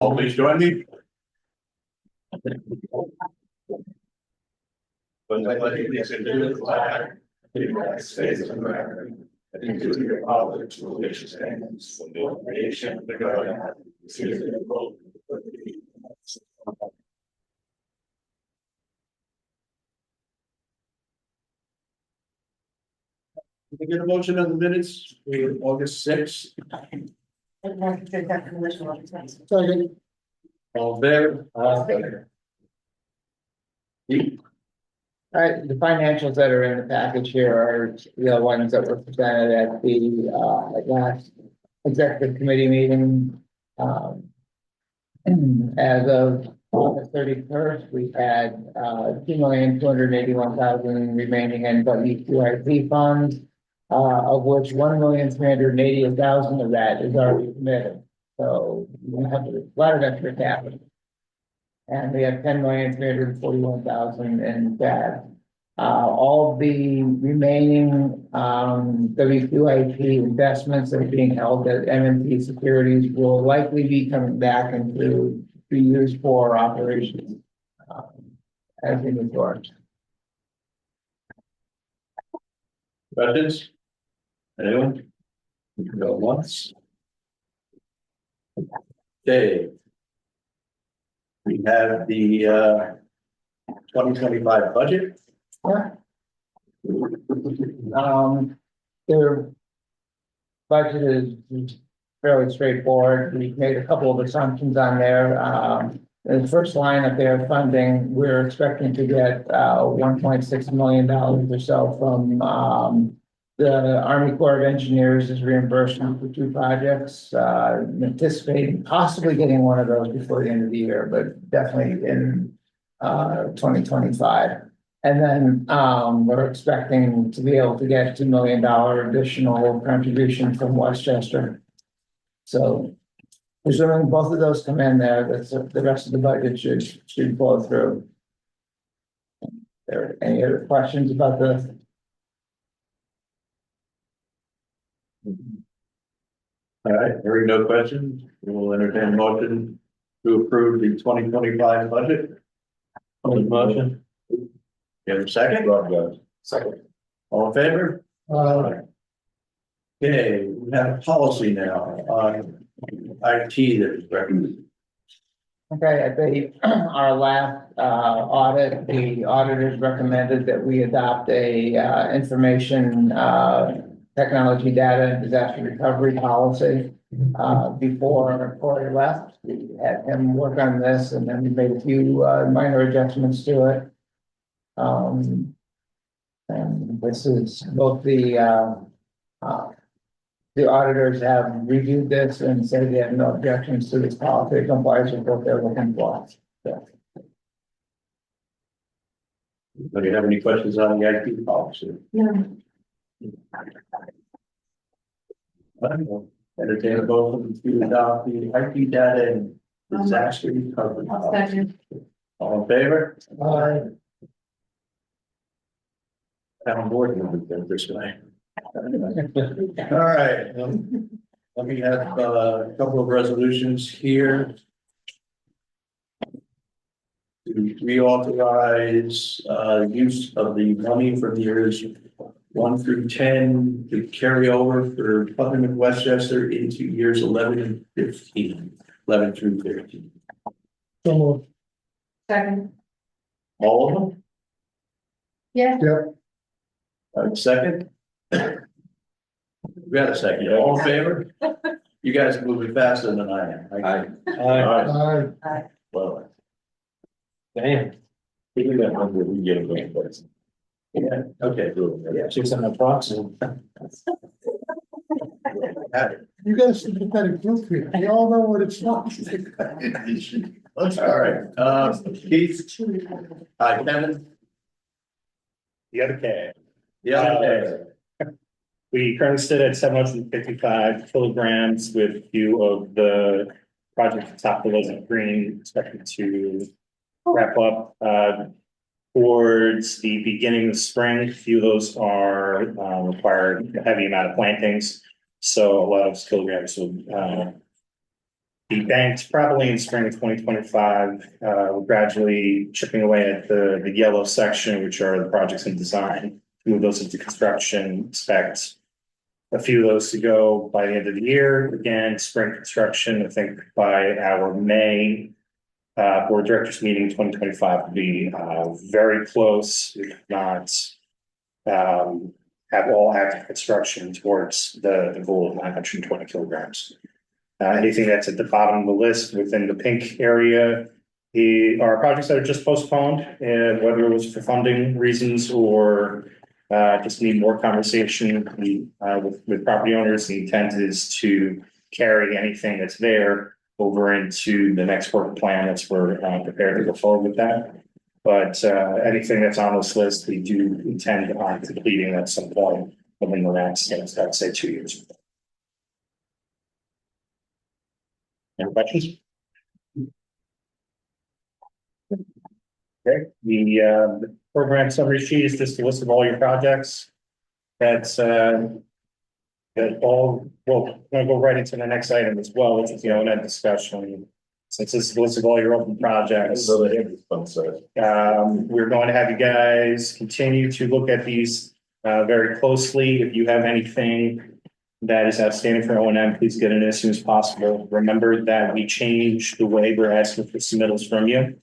Please join me. When I pledge allegiance to the flag of the United States of America, and to the republic for which it stands, one nation under God, indivisible, with liberty and justice for all. Can we get a motion on the minutes for August 6th? Second. All there. All right, the financials that are in the package here are the ones that were presented at the last executive committee meeting. As of August 31st, we had $2,281,000 remaining in EOHWC funds, of which $1,388,000 of that is already committed. So we have a lot of extra capital. And we have $10,341,000 in that. All the remaining WQIP investments that are being held at M&T Securities will likely be coming back into be used for operations as we move forward. Questions? Anyone? You can go once. Okay. We have the 2025 budget. Yeah. Their budget is fairly straightforward. We've made a couple of assumptions on there. The first line of their funding, we're expecting to get $1.6 million or so from the Army Corps of Engineers as reimbursement for 2 projects. Anticipating possibly getting one of those before the end of the year, but definitely in 2025. And then we're expecting to be able to get $2 million additional contribution from Westchester. So assuming both of those come in there, that's the rest of the budget should flow through. Are there any other questions about the? All right, hearing no questions, we will entertain a motion to approve the 2025 budget. Motion. You have a second? Second. All in favor? Okay, we have a policy now on IT that is recommended. Okay, at our last audit, the auditors recommended that we adopt a information technology data and disaster recovery policy. Before Corey left, we had him work on this, and then we made a few minor adjustments to it. And this is both the auditors have reviewed this and said they have no objections to this policy. It complies with what they're looking for. So. Do you have any questions on the IT policy? No. Entertain a motion to adopt the IT data and disaster recovery policy. All in favor? Town board members think this way. All right, let me have a couple of resolutions here. To reauthorize use of the money from years 1 through 10 to carry over for Putnam and Westchester into years 11 and 15, 11 through 13. Second. All of them? Yeah. Second? We got a second. All in favor? You guys are moving faster than I am. All right. Well. Damn. We do that number, we get a good person. Yeah, okay, cool. Yeah, 600 bucks. You guys should be kind of group here. We all know what it's not. All right, Keith. Hi, Kevin. The other K. Yeah. We currently sit at 755 kilograms with a few of the projects at top of the list of green expected to wrap up towards the beginning of spring. A few of those are require a heavy amount of plantings. So a lot of kilograms will be banked probably in spring of 2025. We're gradually chipping away at the yellow section, which are the projects in design. Move those into construction. Expect a few of those to go by the end of the year. Again, spring construction, I think by our May board of directors meeting 2025 will be very close, if not have all active construction towards the goal of 920 kilograms. Anything that's at the bottom of the list within the pink area are projects that are just postponed, whether it was for funding reasons or just need more conversation with property owners. The intent is to carry anything that's there over into the next work plan that's we're prepared to go forward with that. But anything that's on this list, we do intend on completing at some point within the next, I'd say, 2 years. Any questions? Okay, the program summary sheet is just a list of all your projects. That's that all, well, I'm gonna go right into the next item as well, which is the O&M discussion. Since this is a list of all your open projects, we're going to have you guys continue to look at these very closely. If you have anything that is outstanding for O&M, please get it as soon as possible. Remember that we changed the way we're asking for submittals from you.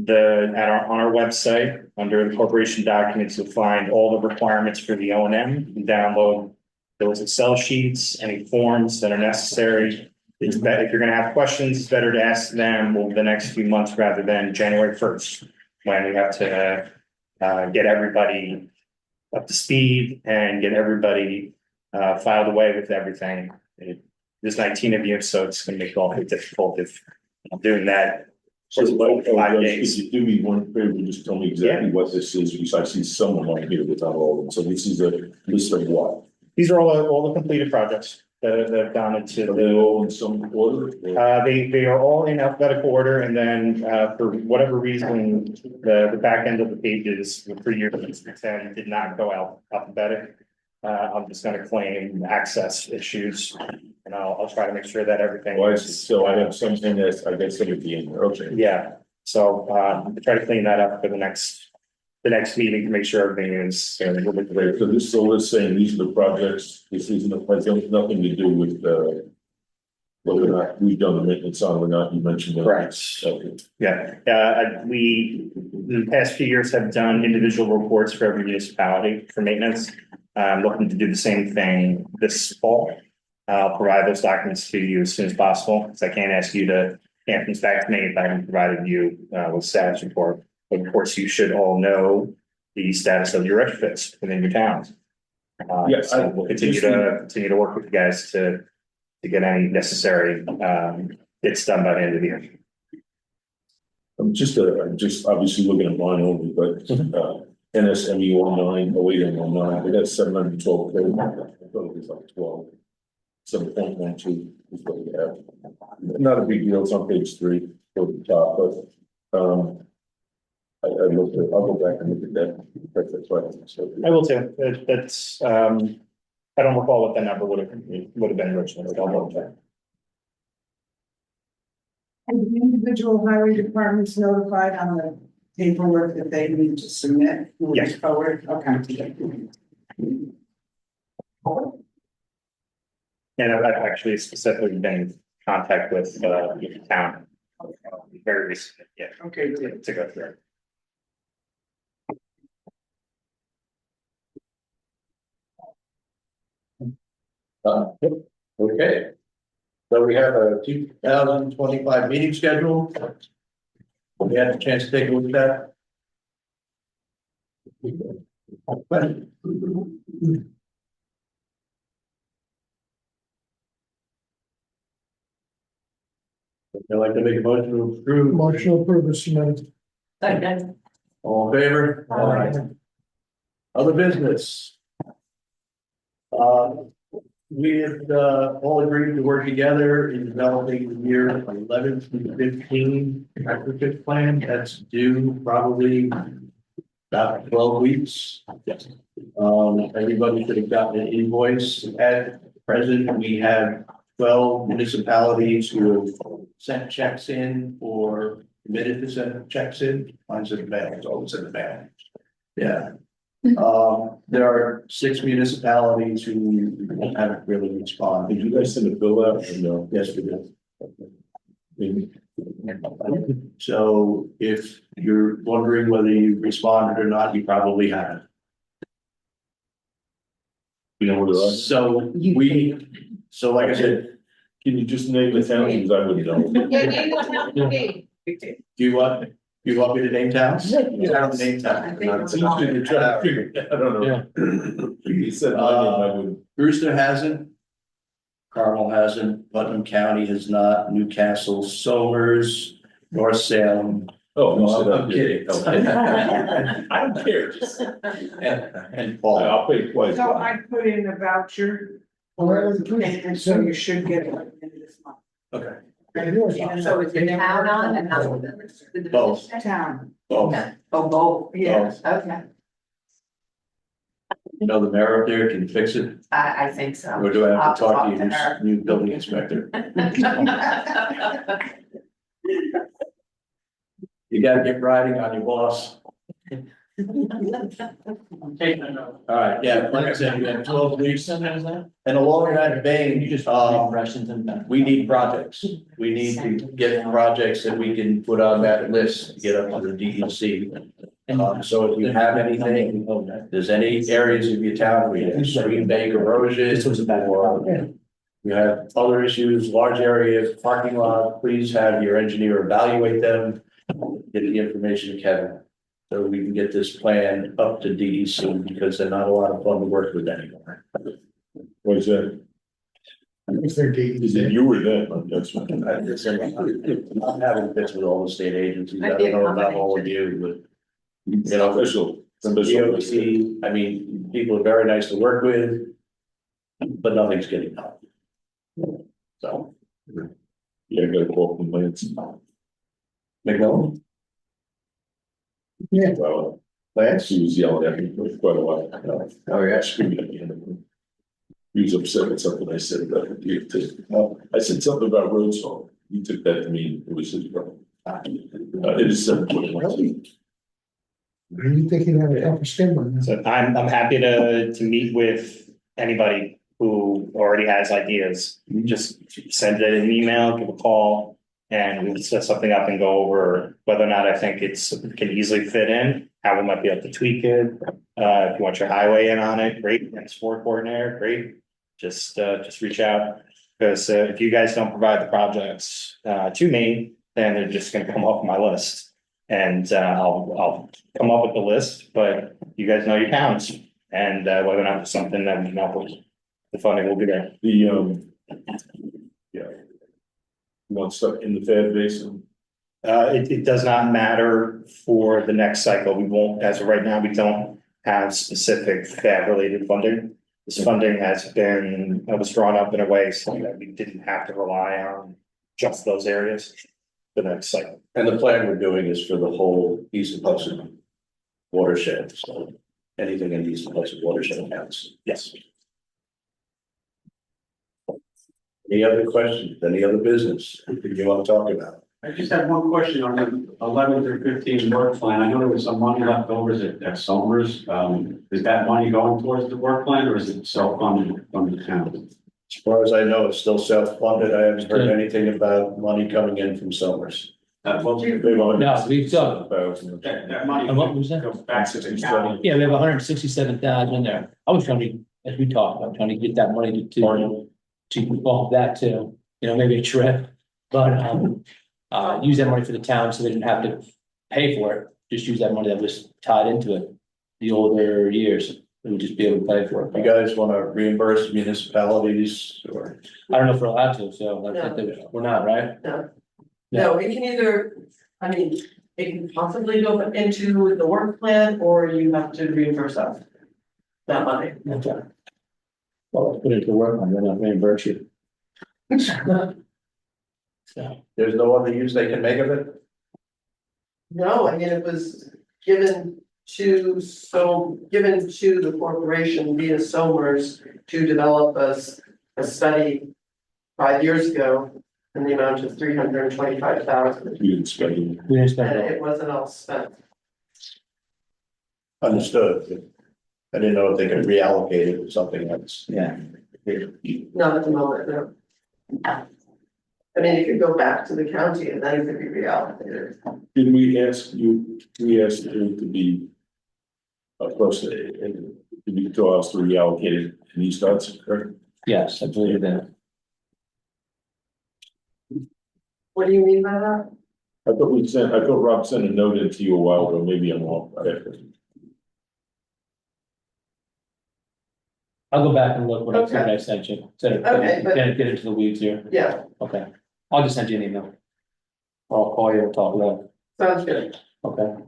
On our website, under the corporation documents, you'll find all the requirements for the O&M. You can download those Excel sheets, any forms that are necessary. It's better, if you're going to have questions, it's better to ask them over the next few months rather than January 1st, when we have to get everybody up to speed and get everybody filed away with everything. There's 19 of you, so it's going to make it all very difficult if I'm doing that. So if you do me one favor, just tell me exactly what this is, because I see someone on here without all of them. So this is a list of what? These are all the completed projects that have gone into Are they all in some order? they are all in alphabetical order, and then for whatever reason, the back end of the pages for year 10 did not go alphabetic. I'm just going to claim access issues, and I'll try to make sure that everything. Well, so I have something that I guess that would be in there. Okay. Yeah, so try to clean that up for the next meeting to make sure everything is. So this, so let's say these are the projects, this isn't nothing to do with whether or not we've done the maintenance on or not, you mentioned that. Correct. Okay. Yeah, we in the past few years have done individual reports for every municipality for maintenance. I'm looking to do the same thing this fall. I'll provide those documents to you as soon as possible, because I can't ask you to hand things back to me if I haven't provided you with status report. But of course, you should all know the status of your retrofits within your towns. Yes, so we'll continue to work with you guys to get any necessary bits done by the end of the year. I'm just obviously looking at mine only, but NSME 09, 08 and 09, we got 712 code. I thought it was like 12. 7.12 is what we have. Not a big deal, it's on page 3 toward the top, but I'll go back and look at that. That's right. So, I will too. That's I don't recall what that number would have been originally. I'll double check. And the individual highway departments notified on the paperwork that they need to submit moving Yes. forward? Okay. And I've actually specifically been in contact with the town very recently, yeah, Okay, good. to go through. Okay. So we have a 2025 meeting schedule. We had a chance to take a look at that. I'd like to make a motion to approve. Motion approved, submitted. All in favor? Aye. Other business. We had all agreed to work together in developing the year 11 through 15 retrofit plan. That's due probably about 12 weeks. Everybody should have gotten an invoice. At present, we have 12 municipalities who have sent checks in or committed to send checks in. Mine's in the mail, it's always in the mail. Yeah. There are 6 municipalities who haven't really responded. Did you guys send a bill out or no? Yes, we did. Maybe. So if you're wondering whether you responded or not, you probably haven't. You know where they're at? So like I said, Can you just name the town, because I wouldn't know. Yeah, name the town to me. do you want me to name towns? Yeah. Name I think towns. it's- You're trying to figure it out. I don't know. You said my name, I wouldn't. Brewster hasn't. Carmel hasn't, Putnam County has not, Newcastle, Somers, North Salem. Oh, you No, said I'm kidding. I don't care, just, And Paul. I'll pay twice. So I put in a voucher, and so you should get it at the end of this month. Okay, So it's the town on and not the. Both. Town, well, Oh, both, yes. okay, you know, the mayor up there can fix it, I think so. or do I have I'll to talk talk to you, to her. new building inspector? You gotta get riding on your boss. All right, yeah, like I said, we have 12 weeks, and along that vein, we need projects. We need to get projects that we can put on that list to get up to the DEC. So if you have anything, there's any areas of your town where you have stream bank erosion, or you have other issues, large areas, parking lot, please have your engineer evaluate them. Get the information to Kevin, so we can get this plan up to DEC, because they're not a lot of fun to work with anymore. What is that? It's their date. Is it you or them? That's what. I'm having fits with all the state agencies, I don't know about all of you, but. You know, Official. from the EOHWC, I mean, people are very nice to work with, but nothing's getting done. So, Yeah, I got a call from Lance. McMillan, Yeah. Well, Lance? he was yelling at me for quite a while. Oh, yeah. Screaming at the end of it. He was upset with something I said about it. I said something about road salt. He took that to mean it was his problem. It is 7:21. What do you think you have a tougher skin on? So I'm happy to meet with anybody who already has ideas. Just send it an email, give a call, and we'll set something up and go over whether or not I think can easily fit in, how we might be able to tweak it. If you want your highway in on it, great, and sport coordinator, great. Just reach out, because if you guys don't provide the projects to me, then they're just gonna come off my list. And I'll come up with the list, but you guys know your towns, and whether or not it's something that we can help with, the funding will be there. Yeah. You want stuff in the Fed basin? It does not matter for the next cycle. We won't, as of right now, we don't have specific FAB related funding. This funding was drawn up in a way so that we didn't have to rely on just those areas for the next cycle. And the plan we're doing is for the whole East and Hudson watershed, so anything in the East and Hudson watershed counts. Yes. Any other questions, any other business you want to talk about? I just have one question on the 11 through 15 work plan. I know there was some money left over at Somers. Is that money going towards the work plan, or is it self-funded from the town? As far as I know, it's still self-funded. I haven't heard anything about money coming in from Somers. Well, No, we've done, that money and what was that? goes back to the county. Yeah, we have 167,000 in there. I was trying to, as we talked, I'm trying to get that money to involve that too, maybe a trip. But use that money for the town so they didn't have to pay for it. Just use that money that was tied into it. The older years, we would just be able to pay for You it. guys want to reimburse municipalities or? I don't know if we're allowed to, so I think that we're not, right? No, it can either, I mean, it can possibly go into the work plan, or you have to reimburse us that money. Okay. Well, let's put it to work on, then I'll reimburse you. So, There's no other use they can make of it? No, I mean, it was given to the corporation via Somers to develop a study 5 years ago in the amount of 325,000, We didn't spend it. We didn't spend and it. it wasn't all spent. Understood. I didn't know if they could reallocate it to something else. Yeah. Not at the moment, no. I mean, it could go back to the county and then it could be reallocated. Did we ask you, we asked you to be. Of course, did you tell us to reallocate it in these dots, correct? Yes, I believe that. What do you mean by that? I thought Rob sent a note into you a while ago, maybe I'm off. I'll go back and look what Okay. I sent you. Instead of Okay, but- get into the weeds here. Yeah, Okay. I'll just send you an email. Or I'll call you and talk about it. sounds good. Okay.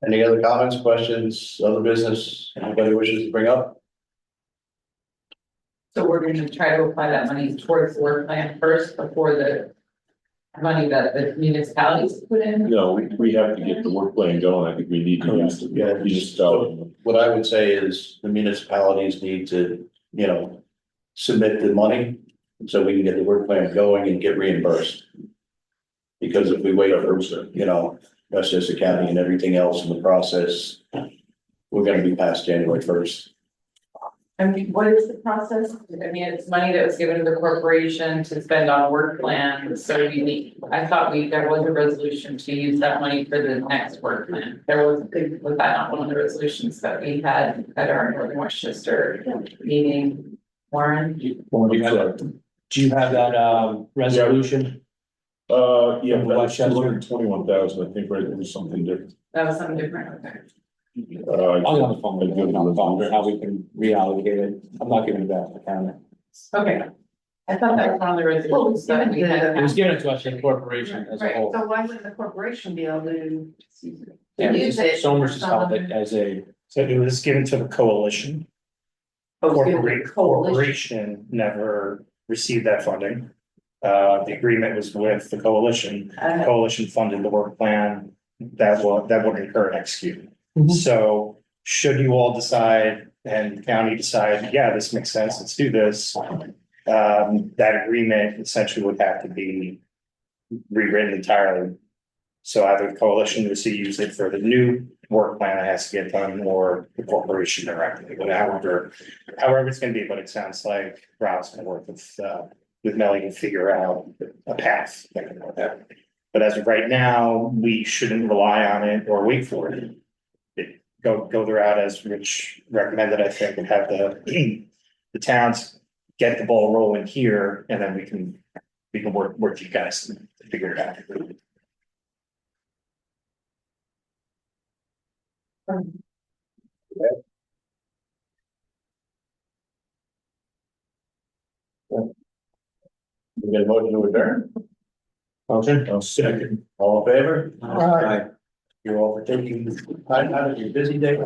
Any other comments, questions, other business, anybody wishes to bring up? So we're gonna try to apply that money towards the work plan first before the money that the municipalities put in? No, we have to get the work plan going, I think we need to use the, So what I would say is the municipalities need to, submit the money so we can get the work plan going and get reimbursed. Because if we wait for, Westchester County and everything else in the process, we're gonna be past January 1st. I mean, what is the process? I mean, it's money that was given to the corporation to spend on work plan, so we need, I thought there was a resolution to use that money for the next work plan. Was that not one of the resolutions that we had at our Northern Westchester meeting, Warren? Do you have that resolution? Yeah, that was Westchester. 221,000, I think, right, it was something different. That was something different, okay. I'll get on the phone with you and I'll talk to how we can reallocate it. I'm not giving it back to the county. Okay. I thought that was one of the resolutions that we had. It was given to us as a corporation as a Right, whole. so why would the corporation be able to? Yeah, use it? Somers just held it as a, So it was given to the coalition. Corporation never received that funding. The agreement was with the coalition. Coalition funded the work plan that would incur and execute. So should you all decide and the county decide, yeah, this makes sense, let's do this. That agreement essentially would have to be rewritten entirely. So either the coalition was to use it for the new work plan that has to get done, or the corporation directly, however it's gonna be, but it sounds like Rob's gonna work with Melly to figure out a path that can work out. But as of right now, we shouldn't rely on it or wait for it. Go the route as Rich recommended, I think, and have the towns get the ball rolling here, and then we can work with you guys to figure it out. We get a motion to adjourn? motion? I'll second. All in favor? Aye. You're all for taking time out of your busy day.